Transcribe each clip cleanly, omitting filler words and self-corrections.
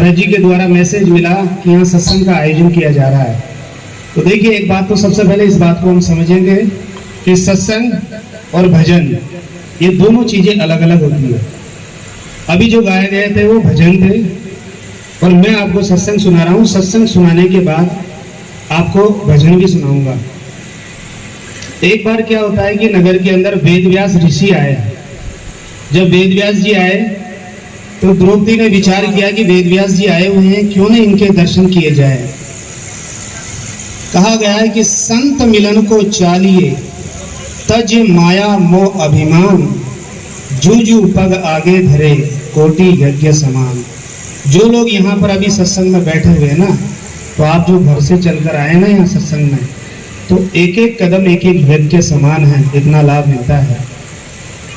भरत जी के द्वारा मैसेज मिला कि यहाँ सत्संग का आयोजन किया जा रहा है। तो देखिए, एक बात तो सबसे पहले इस बात को हम समझेंगे कि सत्संग और भजन ये दोनों चीजें अलग अलग होती है। अभी जो गाए गए थे वो भजन थे और मैं आपको सत्संग सुना रहा हूँ। सत्संग सुनाने के बाद आपको भजन भी सुनाऊंगा। एक बार क्या होता है कि नगर के अंदर वेदव्यास ऋषि आए। जब वेदव्यास जी आए तो द्रौपदी ने विचार किया कि वेदव्यास जी आए हुए हैं, क्यों न इनके दर्शन किए जाए। कहा गया है कि संत मिलन को चालिए तज माया मोह अभिमान, जूजू पग आगे धरे कोटि यज्ञ समान। जो लोग यहाँ पर अभी सत्संग में बैठे हुए हैं ना, तो आप जो घर से चलकर आए ना यहाँ सत्संग में, तो एक एक कदम एक एक यज्ञ के समान है, इतना लाभ मिलता है।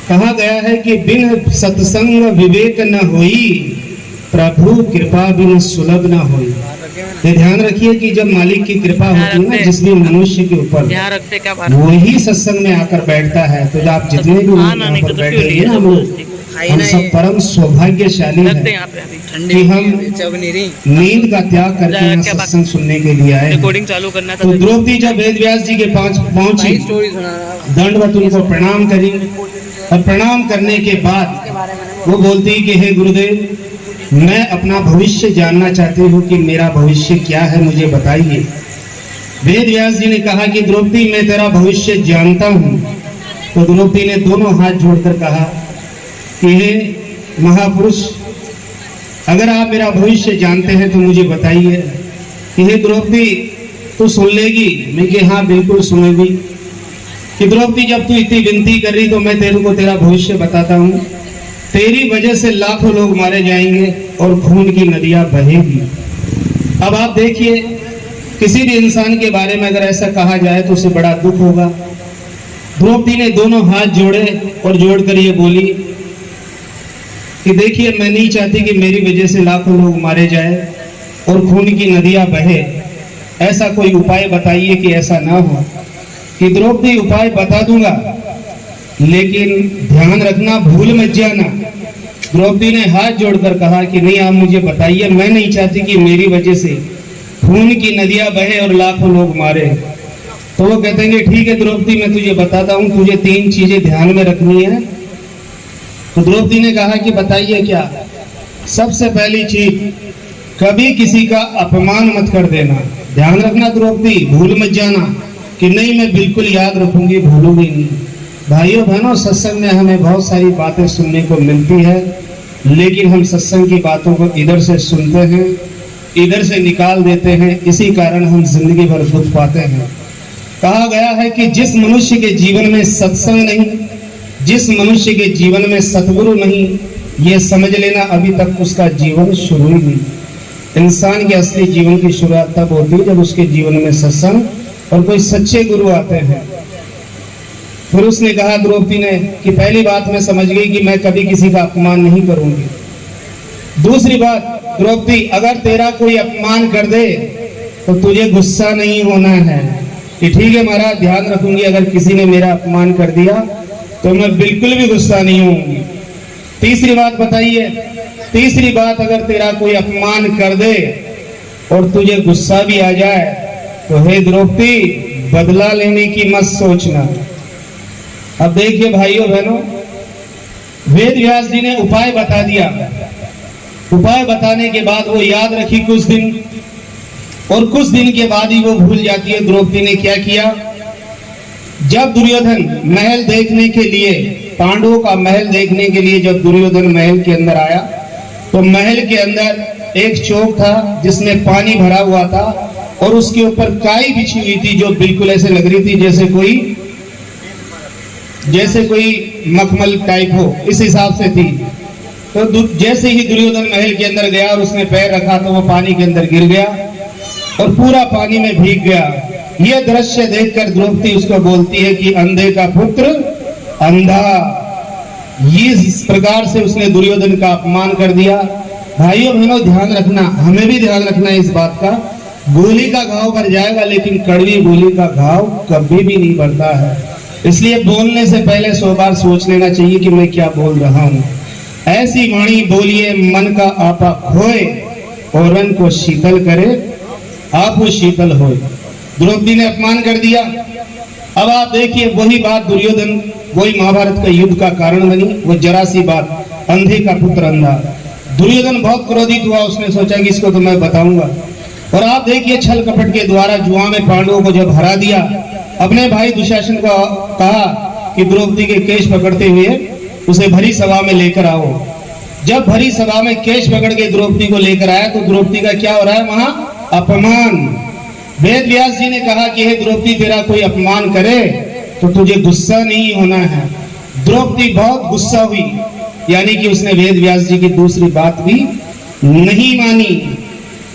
कहा गया है कि बिन सत्संग विवेक न होई, प्रभु कृपा बिन सुलभ न होई। ये ध्यान रखिए कि जब मालिक की कृपा होती है ना जिस भी मनुष्य के ऊपर, वही सत्संग में आकर बैठता है। तो जो आप जितने भी यहाँ पर बैठे हैं ना, हम सब परम सौभाग्यशाली हैं कि हम नींद का त्याग करके यहाँ सत्संग सुनने के लिए आए। तो द्रौपदी जब वेदव्यास जी के पास पहुंची, दंडवत उनको प्रणाम करी और प्रणाम करने के बाद वो बोलती कि हे गुरुदेव, मैं अपना भविष्य जानना चाहती हूँ कि मेरा भविष्य क्या है, मुझे बताइए। वेदव्यास जी ने कहा कि द्रौपदी, मैं तेरा भविष्य जानता हूँ। तो द्रौपदी ने दोनों हाथ जोड़कर कहा कि हे महापुरुष, अगर आप मेरा भविष्य जानते हैं तो मुझे बताइए। कि हे द्रौपदी, तू सुन लेगी? मैं कि हाँ बिल्कुल सुनेगी। कि द्रौपदी, जब तू इतनी विनती कर रही तो मैं तेरे को तेरा भविष्य बताता हूँ। तेरी वजह से लाखों लोग मारे जाएंगे और खून की नदियां बहेगी। अब आप देखिए, किसी भी इंसान के बारे में अगर ऐसा कहा जाए तो उसे बड़ा दुख होगा। द्रौपदी ने दोनों हाथ जोड़े और जोड़कर ये बोली कि देखिए, मैं नहीं चाहती कि मेरी वजह से लाखों लोग मारे जाए और खून की नदियां बहे। ऐसा कोई उपाय बताइए कि ऐसा ना हो। कि द्रौपदी, उपाय बता दूंगा, लेकिन ध्यान रखना, भूल मत जाना। द्रौपदी ने हाथ जोड़कर कहा कि नहीं, आप मुझे बताइए, मैं नहीं चाहती कि मेरी वजह से खून की नदियां बहे और लाखों लोग मारे। तो वो कहते हैं ठीक है द्रौपदी, मैं तुझे बताता हूँ, तुझे 3 चीजें ध्यान में रखनी है। तो द्रौपदी ने कहा कि बताइए क्या। सबसे पहली चीज, कभी किसी का अपमान मत कर देना। ध्यान रखना द्रौपदी, भूल मत जाना कि नहीं, मैं बिल्कुल याद रखूंगी, भूलूंगी नहीं। भाइयों बहनों, सत्संग में हमें बहुत सारी बातें सुनने को मिलती है, लेकिन हम सत्संग की बातों को इधर से सुनते हैं, इधर से निकाल देते हैं। इसी कारण हम जिंदगी भर दुख पाते हैं। कहा गया है कि जिस मनुष्य के जीवन में सत्संग नहीं, जिस मनुष्य के जीवन में सतगुरु नहीं, ये समझ लेना अभी तक उसका जीवन शुरू ही नहीं। इंसान के असली जीवन की शुरुआत तब होती है जब उसके जीवन में सत्संग और कोई सच्चे गुरु आते हैं। फिर उसने कहा द्रौपदी ने कि पहली बात मैं समझ गई कि मैं कभी किसी का अपमान नहीं करूंगी। दूसरी बात, द्रौपदी, अगर तेरा कोई अपमान कर दे तो तुझे गुस्सा नहीं होना है। कि ठीक है महाराज, ध्यान रखूंगी, अगर किसी ने मेरा अपमान कर दिया तो मैं बिल्कुल भी गुस्सा नहीं होऊंगी। तीसरी बात बताइए। तीसरी बात, अगर तेरा कोई अपमान कर दे और तुझे गुस्सा भी आ जाए तो हे द्रौपदी, बदला लेने की मत सोचना। अब देखिए भाइयों बहनों, वेदव्यास जी ने उपाय बता दिया। उपाय बताने के बाद वो याद रखी कुछ दिन, और कुछ दिन के बाद ही वो भूल जाती है। द्रौपदी ने क्या किया, जब दुर्योधन महल देखने के लिए, पांडवों का महल देखने के लिए जब दुर्योधन महल के अंदर आया, तो महल के अंदर एक चौक था जिसमें पानी भरा हुआ था और उसके ऊपर काई बिछी हुई थी, जो बिल्कुल ऐसे लग रही थी जैसे कोई मखमल टाइप हो, इस हिसाब से थी। तो जैसे ही दुर्योधन महल के अंदर गया और उसने पैर रखा तो वो पानी के अंदर गिर गया और पूरा पानी में भीग गया। यह दृश्य देखकर द्रौपदी उसको बोलती है कि अंधे का पुत्र अंधा। ये इस प्रकार से उसने दुर्योधन का अपमान कर दिया। भाइयों बहनों, ध्यान रखना, हमें भी ध्यान रखना है इस बात का। गोली का घाव भर जाएगा, लेकिन कड़वी गोली का घाव कभी भी नहीं भरता है। इसलिए बोलने से पहले 100 बार सोच लेना चाहिए कि मैं क्या बोल रहा हूँ। ऐसी वाणी बोलिए मन का आपा खोए, औरन को शीतल करे, आप वो शीतल हो। द्रौपदी ने अपमान कर दिया। अब आप देखिए वही बात दुर्योधन, वही महाभारत का युद्ध का कारण बनी, वो जरा सी बात, अंधे का पुत्र अंधा। दुर्योधन बहुत क्रोधित हुआ, उसने सोचा कि इसको तो मैं बताऊंगा। और आप देखिए छल कपट के द्वारा जुआ में पांडवों को जब हरा दिया, अपने भाई दुशासन को कहा कि द्रौपदी के केश पकड़ते हुए उसे भरी सभा में लेकर आओ। जब भरी सभा में केश पकड़ के द्रौपदी को लेकर आया तो द्रौपदी का क्या हो रहा है वहां? अपमान। वेद व्यास जी ने कहा कि हे द्रौपदी, तेरा कोई अपमान करे तो तुझे गुस्सा नहीं होना है। द्रौपदी बहुत गुस्सा हुई, यानी कि उसने वेद व्यास जी की दूसरी बात भी नहीं मानी।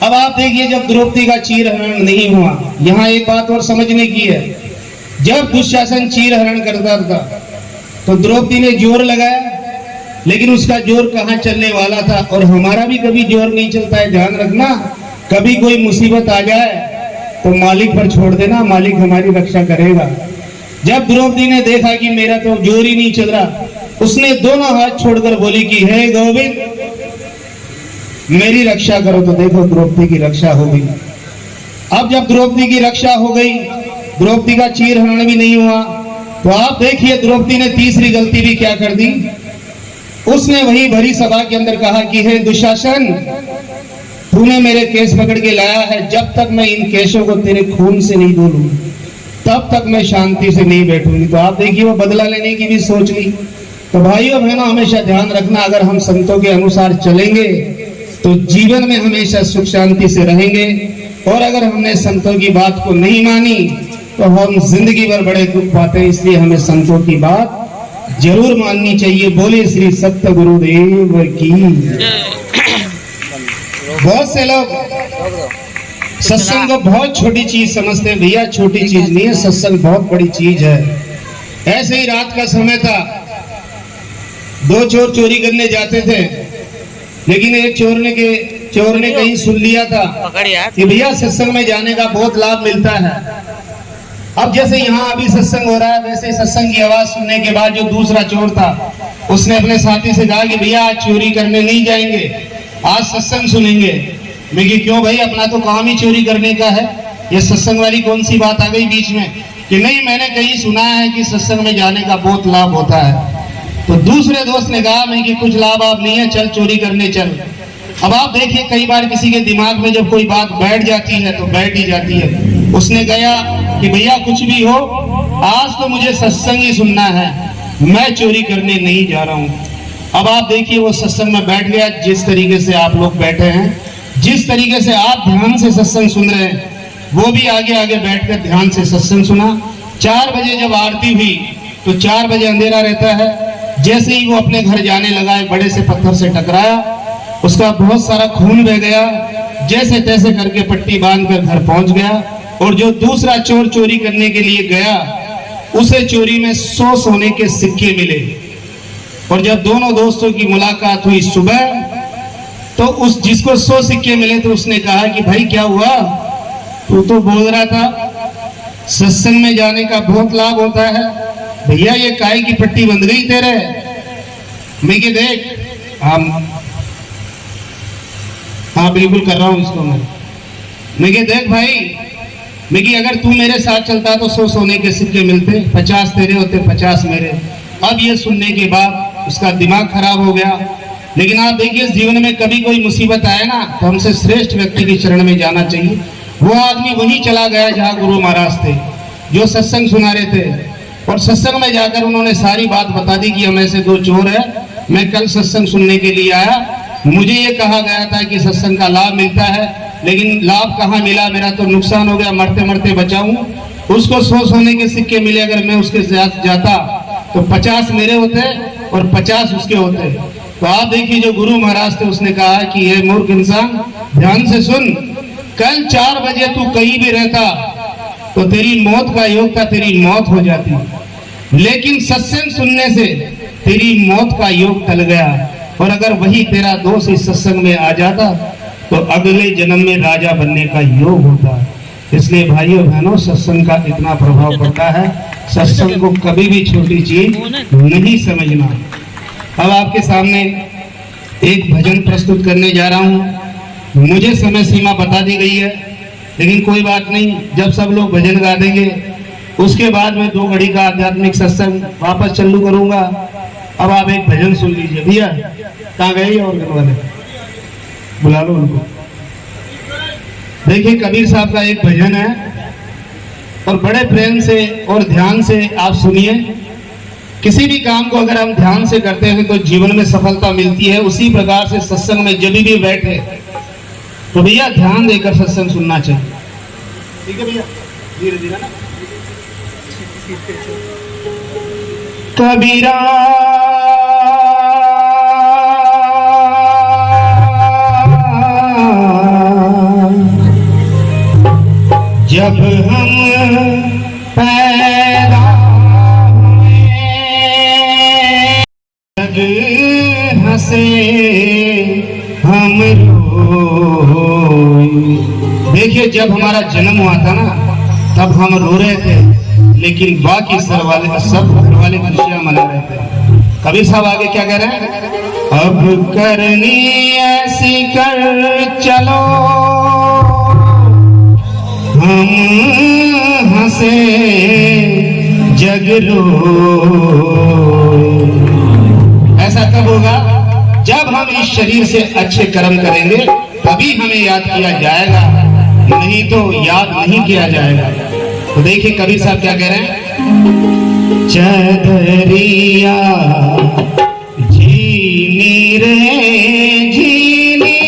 अब आप देखिए जब द्रौपदी का चीरहरण नहीं हुआ, यहाँ एक बात और समझने की है। जब दुशासन चीरहरण करता था तो द्रौपदी ने जोर लगाया, लेकिन उसका जोर कहाँ चलने वाला था। और हमारा भी कभी जोर नहीं चलता है, ध्यान रखना। कभी कोई मुसीबत आ जाए तो मालिक पर छोड़ देना, मालिक हमारी रक्षा करेगा। जब द्रौपदी ने देखा कि मेरा तो जोर ही नहीं चल रहा, उसने दोनों हाथ छोड़कर बोली कि हे गोविंद, मेरी रक्षा करो। तो देखो द्रौपदी की रक्षा हो गई। अब जब द्रौपदी की रक्षा हो गई, द्रौपदी का चीरहरण भी नहीं हुआ, तो आप देखिए द्रौपदी ने तीसरी गलती भी क्या कर दी। उसने वही भरी सभा के अंदर कहा कि हे दुशासन, तूने मेरे केस पकड़ के लाया है, जब तक मैं इन केशों को तेरे खून से नहीं धो लूं तब तक मैं शांति से नहीं बैठूंगी। तो आप देखिए वो बदला लेने की भी सोच ली। तो भाइयों बहनों, हमेशा ध्यान रखना, अगर हम संतों के अनुसार चलेंगे तो जीवन में हमेशा सुख शांति से रहेंगे। और अगर हमने संतों की बात को नहीं मानी तो हम जिंदगी भर बड़े दुख पाते हैं। इसलिए हमें संतों की बात जरूर माननी चाहिए। बोले श्री सत्य गुरुदेव की। बहुत से लोग सत्संग को बहुत छोटी चीज समझते हैं। भैया छोटी चीज नहीं है, सत्संग बहुत बड़ी चीज है। ऐसे ही रात का समय था, दो चोर चोरी करने जाते थे, लेकिन एक चोर ने कहीं सुन लिया था कि भैया सत्संग में जाने का बहुत लाभ मिलता है। अब जैसे यहाँ अभी सत्संग हो रहा है, वैसे सत्संग की आवाज सुनने के बाद जो दूसरा चोर था उसने अपने साथी से कहा कि भैया आज चोरी करने नहीं जाएंगे, आज सत्संग सुनेंगे। मैं कि क्यों भाई, अपना तो काम ही चोरी करने का है, ये सत्संग वाली कौन सी बात आ गई बीच में? कि नहीं, मैंने कहीं सुना है कि सत्संग में जाने का बहुत लाभ होता है। तो दूसरे दोस्त ने कहा मैं कि कुछ लाभ आप नहीं है, चल चोरी करने चल। अब आप देखिए कई बार किसी के दिमाग में जब कोई बात बैठ जाती है तो बैठ ही जाती है। उसने कहा कि भैया कुछ भी हो, आज तो मुझे सत्संग ही सुनना है, मैं चोरी करने नहीं जा रहा हूँ। अब आप देखिए वो सत्संग में बैठ गया। जिस तरीके से आप लोग बैठे हैं, जिस तरीके से आप ध्यान से सत्संग सुन रहे हैं, वो भी आगे आगे बैठकर ध्यान से सत्संग सुना। 4 बजे जब आरती हुई तो 4 बजे अंधेरा रहता है। जैसे ही वो अपने घर जाने लगा, एक बड़े से पत्थर से टकराया, उसका बहुत सारा खून बह गया। जैसे तैसे करके पट्टी बांधकर घर पहुंच गया। और जो दूसरा चोर चोरी करने के लिए गया, उसे चोरी में 100 सोने के सिक्के मिले। और जब दोनों दोस्तों की मुलाकात हुई सुबह, तो उस जिसको 100 सिक्के मिले तो उसने कहा कि भाई क्या हुआ, तू तो बोल रहा था सत्संग में जाने का बहुत लाभ होता है, भैया ये काय की पट्टी बंध गई तेरे। मैं कि देख, हाँ बिल्कुल कर रहा हूं इसको मैं कि देख भाई, मैं कि अगर तू मेरे साथ चलता तो 100 सोने के सिक्के मिलते, 50 तेरे होते, 50 मेरे। अब ये सुनने के बाद उसका दिमाग खराब हो गया। लेकिन आप देखिए जीवन में कभी कोई मुसीबत आए ना, तो हमसे श्रेष्ठ व्यक्ति की शरण में जाना चाहिए। वो आदमी वहीं चला गया जहाँ गुरु महाराज थे, जो सत्संग सुना रहे थे। और सत्संग में जाकर उन्होंने सारी बात बता दी कि हम ऐसे 2 चोर है, मैं कल सत्संग सुनने के लिए आया, मुझे ये कहा गया था कि सत्संग का लाभ मिलता है, लेकिन लाभ कहाँ मिला, मेरा तो नुकसान हो गया, मरते मरते बचाऊं। उसको 100 सोने के सिक्के मिले, अगर मैं उसके साथ जाता तो 50 मेरे होते और 50 उसके होते। तो आप देखिए जो गुरु महाराज थे, उसने कहा कि ये मूर्ख इंसान, ध्यान से सुन, कल 4 बजे तू कहीं भी रहता तो तेरी मौत का योग था, तेरी मौत हो जाती। लेकिन सत्संग सुनने से तेरी मौत का योग टल गया। और अगर वही तेरा दोस्त इस सत्संग में आ जाता तो अगले जन्म में राजा बनने का योग होता। इसलिए भाइयों बहनों, सत्संग का इतना प्रभाव पड़ता है। सत्संग को कभी भी छोटी चीज नहीं समझना। अब आपके सामने एक भजन प्रस्तुत करने जा रहा हूं। मुझे समय सीमा बता दी गई है, लेकिन कोई बात नहीं, जब सब लोग भजन गा देंगे उसके बाद मैं 2 घड़ी का आध्यात्मिक सत्संग वापस चालू करूंगा। अब आप एक भजन सुन लीजिए। भैया कहाँ गए और घर वाले, बुला लो उनको। देखिए कबीर साहब का एक भजन है और बड़े प्रेम से और ध्यान से आप सुनिए। किसी भी काम को अगर हम ध्यान से करते हैं तो जीवन में सफलता मिलती है। उसी प्रकार से सत्संग में जब भी बैठे तो भैया ध्यान देकर सत्संग सुनना चाहिए। ठीक है भैया, धीरे धीरे ना। कबीरा जब हम पैदा हुए जग हंसे हम रोए। देखिए जब हमारा जन्म हुआ था ना तब हम रो रहे थे, लेकिन बाकी सब घर वाले खुशियां मना रहे थे। कबीर साहब आगे क्या कह रहे हैं? अब करनी ऐसी कर चलो हम हंसे जग रोए। ऐसा कब होगा? जब हम इस शरीर से अच्छे कर्म करेंगे तभी हमें याद किया जाएगा, नहीं तो याद नहीं किया जाएगा। तो देखिए कबीर साहब क्या कह रहे हैं? चदरिया जीनी रे जीनी।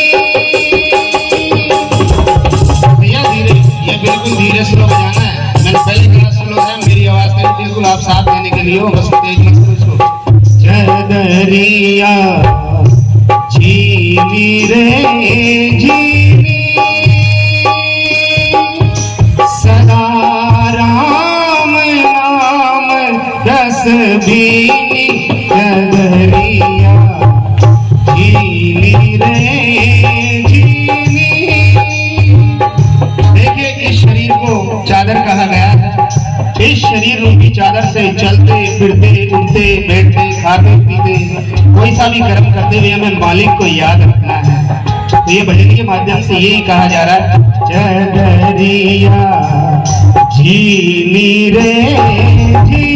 भैया धीरे, ये बिल्कुल धीरे स्लो बजाना है। मैंने पहले कहा स्लो है, मेरी आवाज में बिल्कुल आप साथ देने के लिए हो, बस तेज मत करो इसको। चदरिया जीनी रे जीनी सदा राम नाम रस बीनी। चदरिया जीनी रे जीनी। देखिए इस शरीर को चादर कहा गया है। इस शरीर रूपी चादर से चलते फिरते उठते बैठते खाते पीते कोई सा भी कर्म करते हुए हमें मालिक को याद रखना है। तो ये भजन के माध्यम से यही कहा जा रहा है, चदरिया जीनी रे जीनी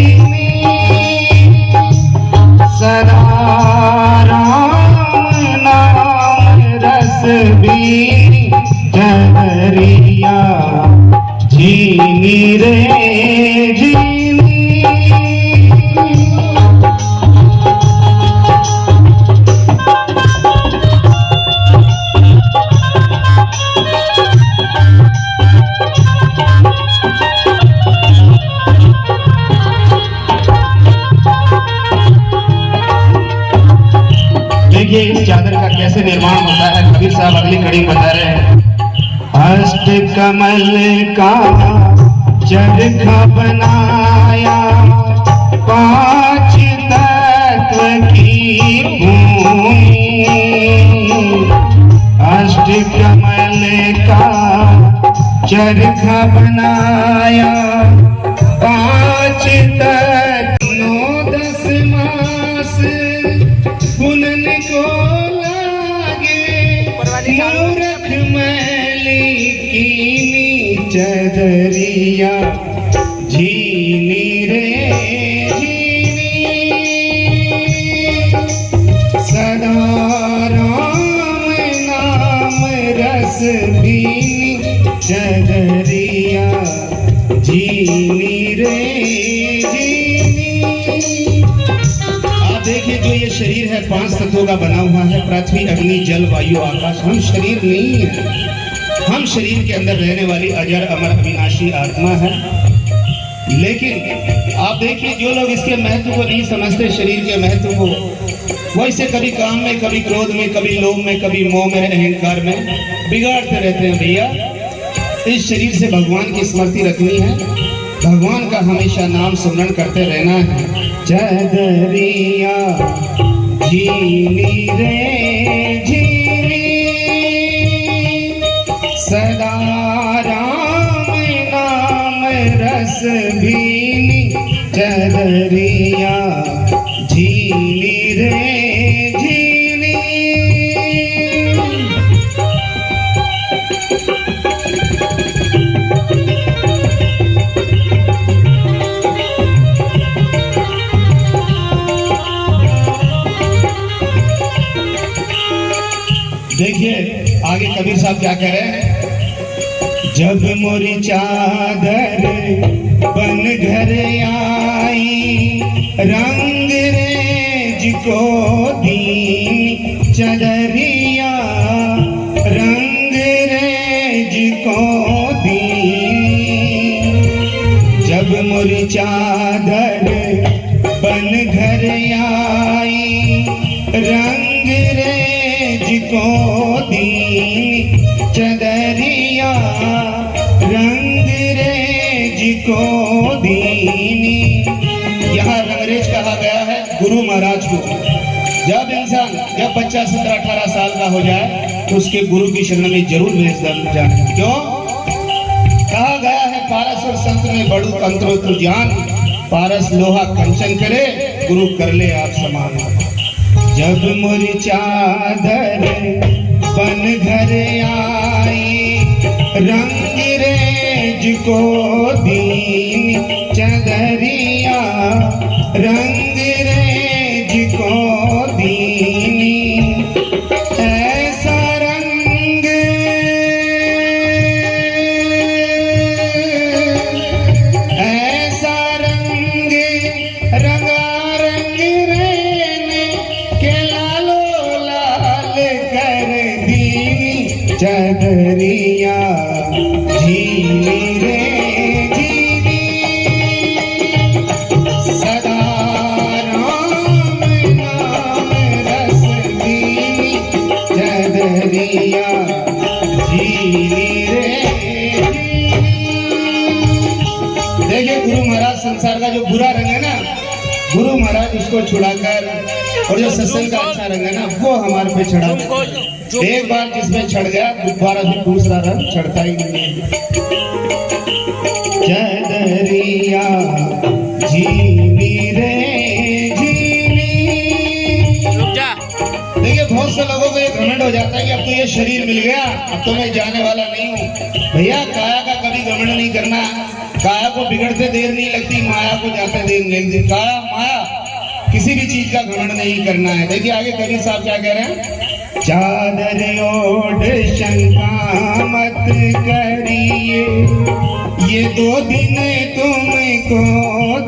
सदा राम नाम रस बीनी। चदरिया जीनी रे जीनी। देखिए इस चादर का कैसे निर्माण होता है, कबीर साहब अगली कड़ी बता रहे हैं। अष्ट कमल का चरखा बनाया 5 तत्व की भूमि। अष्ट कमल का चरखा बनाया 5 तत्व। 9-10 मास पुनन को लागे मूर्ख मैली कीनी। चदरिया जीनी रे जीनी सदा राम नाम रस बीनी। चदरिया जीनी रे जीनी। आप देखिए जो ये शरीर है 5 तत्वों का बना हुआ है, पृथ्वी अग्नि जल वायु आकाश। हम शरीर नहीं है, हम शरीर के अंदर रहने वाली अजर अमर अविनाशी आत्मा है। लेकिन आप देखिए जो लोग इसके महत्व को नहीं समझते, शरीर के महत्व को, वो इसे कभी काम में, कभी क्रोध में, कभी लोभ में, कभी मोह में, अहंकार में बिगाड़ते रहते हैं। भैया इस शरीर से भगवान की स्मृति रखनी है, भगवान का हमेशा नाम स्मरण करते रहना है। चदरिया जीनी रे जीनी सदा राम नाम रस बीनी। चदरिया जीनी रे जीनी देखिए आगे कबीर साहब क्या कह रहे हैं। जब मोरी चादर बन घर आई, रंग रेज को दीन चदरिया, रंग रेज को दीन। जब मोरी चादर बन घर आई, रंग रेज को दीन चदरिया, रंग रेज को दीनी। यहाँ रंगरेज कहा गया है गुरु महाराज को। जब इंसान जब बच्चा 17-18 साल का हो जाए तो उसके गुरु की शरण में जरूर भेज जाए। क्यों कहा गया है पारस और संत में बड़ू तंत्रो तु ज्ञान, पारस लोहा कंचन करे, गुरु कर ले आप समान। जब मोरी चादर बन घर आई, रंग रेज को दीन चदरिया, रंग रेज को दीनी। ऐसा रंग ऐसा रंग रंगा रंग रेने के लालो लाल कर दीनी चदरिया, झीली रे झीली सदा राम नाम रस दीनी चदरिया, झीली रे झीली। देखिए गुरु महाराज संसार का जो बुरा रंग है ना, गुरु महाराज उसको छुड़ाकर, और जो सत्संग का अच्छा रंग है ना वो हमारे पे चढ़ा। एक बार जिसमें चढ़ गया दोबारा फिर दूसरा रंग चढ़ता ही नहीं। चदरिया झीली रे झीली। देखिए बहुत से लोगों को ये घमंड हो जाता है कि अब तो ये शरीर मिल गया, अब तो मैं जाने वाला नहीं हूँ। भैया काया का कभी घमंड नहीं करना। काया को बिगड़ते देर नहीं लगती, माया को जाते देर नहीं लगती। काया माया किसी भी चीज का घमंड नहीं करना है। देखिए आगे कबीर साहब क्या कह रहे हैं। चादर ओढ़ शंका मत करिए, ये 2 दिन तुमको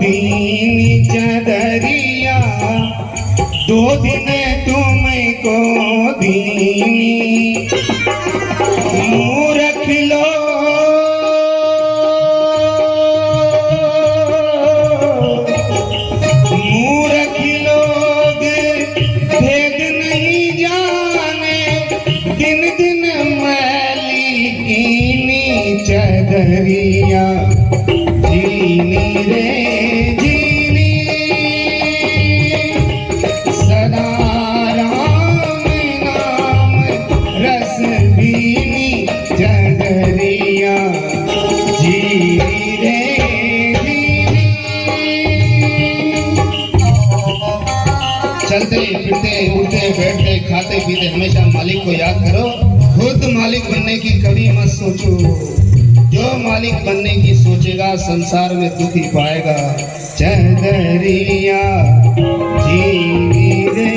दीन चदरिया, 2 दिन तुमको दीनी। मूर्ख लोग भेद नहीं जाने, दिन दिन मैली कीनी चदरिया, झीली रे झीली सदा राम नाम रस बीनी चदरिया, झीली रे झीली। चलते फिरते उठते बैठते खाते पीते हमेशा मालिक को याद करो। खुद मालिक बनने की कभी मत सोचो। जो मालिक बनने की सोचेगा संसार में दुख ही पाएगा। चदरिया झीली रे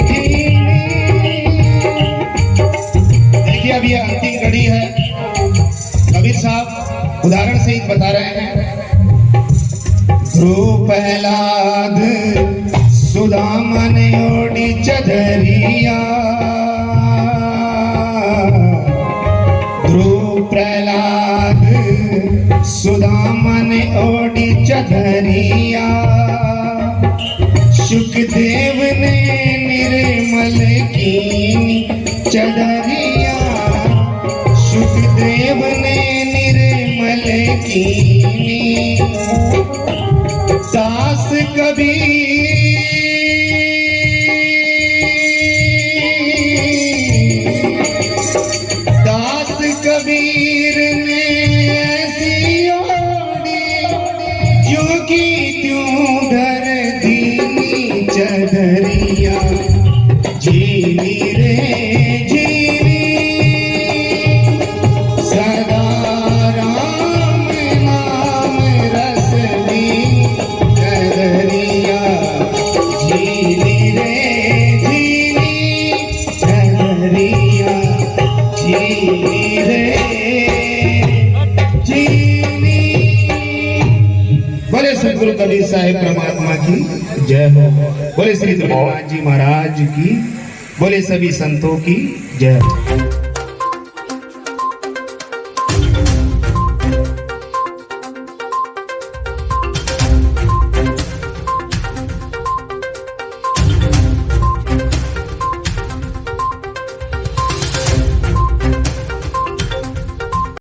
झीली। देखिए अब ये अंतिम घड़ी है। कबीर साहब उदाहरण से ही बता रहे हैं। ध्रुव प्रहलाद सुदामन ओढ़ी चदरिया, ध्रुव प्रहलाद सुदामन ओढ़ी चदरिया, सुखदेव ने निर्मल कीनी चदरिया, सुखदेव ने निर्मल कीनी। दास कबीर कबीर ने ऐसी ओढ़ी जो की त्यों धर दीनी चदरिया, झीली रे झीली सदा राम नाम रस दी चदरिया, बोले सतगुरु कबीर साहिब परमात्मा की जय हो। बोले श्री तुलसीदास जी महाराज की, बोले सभी संतों की जय हो।